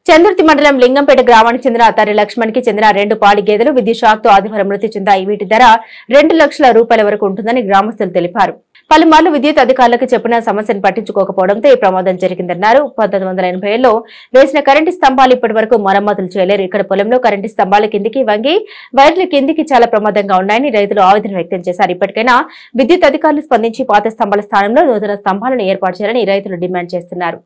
చంద్రుతి మండలం లింగంపేట గ్రామానికి చెందిన తర్రి లక్ష్మణ్ కి చెందిన 2 పాడి గేదెలు విద్యుత్ షాక్ తో ఆదివారం మృతి చెందాయి. వీటి ధర 2 లక్షల రూపాయల వరకు ఉంటుందని గ్రామస్తులు తెలిపారు. పలుమార్లు విద్యుత్ అధికారులకు చెప్పిన సమస్యను పట్టించుకోకపోవడంతో ఈ ప్రమాదం జరిగిందన్నారు. 1980లో వేసిన కరెంటు స్తంభాలు ఇప్పటి వరకు మరమ్మతులు చేయలేరు. ఇక్కడ పొలంలో కరెంటు స్తంభాల కిందికి వంగి వైర్ల కిందికి చాలా ప్రమాదంగా ఉన్నాయని రైతులు ఆవేదన వ్యక్తం చేశారు. ఇప్పటికైనా విద్యుత్ అధికారులు స్పందించి పాత స్తంభాల స్థానంలో నూతన స్తంభాలను ఏర్పాటు చేయాలని రైతులు డిమాండ్ చేస్తున్నారు.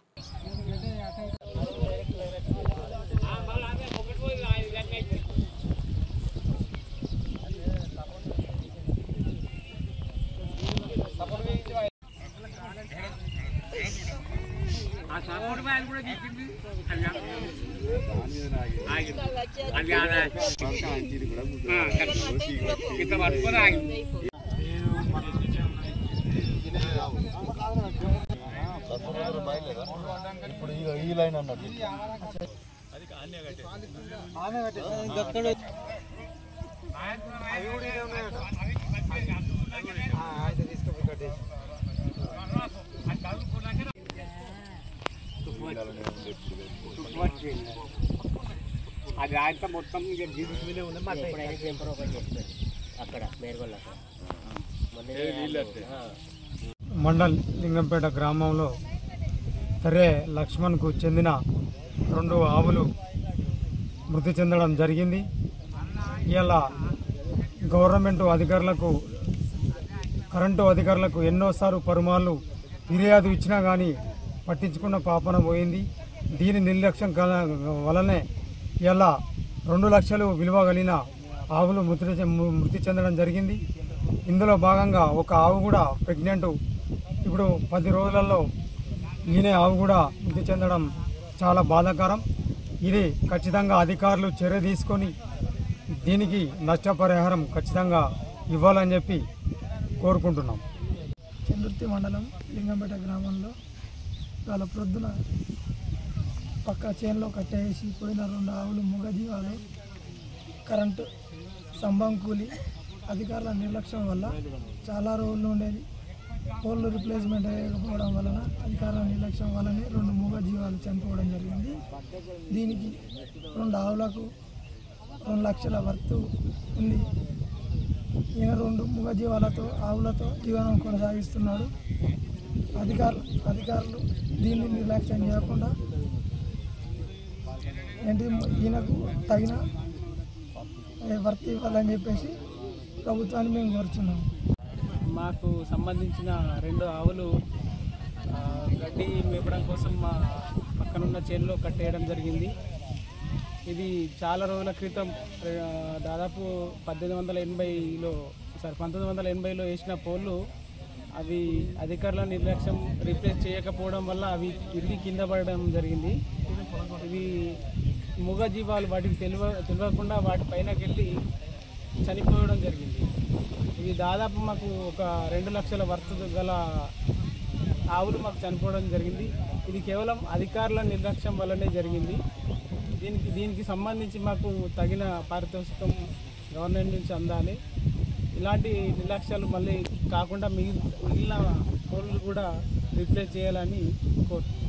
మండల్ లింగంపేట గ్రామంలో తర్రి లక్ష్మణ్ కు చెందిన 2 ఆవులు మృతి చెందడం జరిగింది. ఇలా గవర్నమెంట్ అధికారులకు కరెంటు అధికారులకు ఎన్నోసార్లు పరుమార్లు ఫిర్యాదు ఇచ్చినా కానీ పట్టించుకున్న పాపన పోయింది. దీని నిర్లక్ష్యం వలనే ఇలా 2 లక్షలు విలువ కలిగిన ఆవులు మృతి చెందడం జరిగింది. ఇందులో భాగంగా ఒక ఆవు కూడా ప్రెగ్నెంట్. ఇప్పుడు 10 రోజులలో ఈయన ఆవు కూడా మృతి చెందడం చాలా బాధాకరం. ఇది ఖచ్చితంగా అధికారులు చర్య తీసుకొని దీనికి నష్టపరిహారం ఖచ్చితంగా ఇవ్వాలని చెప్పి కోరుకుంటున్నాం. చంద్రుతి మండలం లింగంపేట గ్రామంలో వాళ్ళ ప్రొద్దున పక్క చేనులో కట్టేసి పోయిన 2 ఆవులు మూగజీవాలు కరెంటు స్తంభం కూలి అధికారుల నిర్లక్ష్యం వల్ల చాలా రోజులు ఉండేది. పోల్లు రిప్లేస్మెంట్ అయ్యకపోవడం వలన అధికారుల నిర్లక్ష్యం వల్లనే 2 మూగజీవాలు చనిపోవడం జరిగింది. దీనికి 2 ఆవులకు 2 లక్షల వర్తు ఉంది. ఈయన 2 మూగజీవాలతో ఆవులతో జీవనం కొనసాగిస్తున్నాడు. అధికారులు దీన్ని నిర్లక్ష్యం చేయకుండా ఈయనకు తగిన వర్తి ఇవ్వాలని చెప్పేసి ప్రభుత్వాన్ని మేము కోరుచున్నాము. మాకు సంబంధించిన 2 ఆవులు గడ్డి మేపడం కోసం మా పక్కనున్న చేనులో కట్టేయడం జరిగింది. ఇది చాలా రోజుల క్రితం దాదాపు 1980లో వేసిన పోళ్ళు అవి అధికారుల నిర్లక్ష్యం రీప్లేస్ చేయకపోవడం వల్ల అవి తిరిగి కింద పడడం జరిగింది. ఇవి మూగజీవాలు వాటికి తెలియకుండా వాటి పైనకి వెళ్ళి చనిపోవడం జరిగింది. ఇవి దాదాపు మాకు ఒక 2 లక్షల వర్తు గల ఆవులు మాకు చనిపోవడం జరిగింది. ఇది కేవలం అధికారుల నిర్లక్ష్యం వల్లనే జరిగింది. దీనికి సంబంధించి మాకు తగిన పారితోషికం గవర్నమెంట్ నుంచి అందాలి. ఇలాంటి నిర్లక్ష్యాలు మళ్ళీ కాకుండా మిగిలిన కోళ్ళు కూడా రీప్లేస్ చేయాలని కోరుతున్నాను.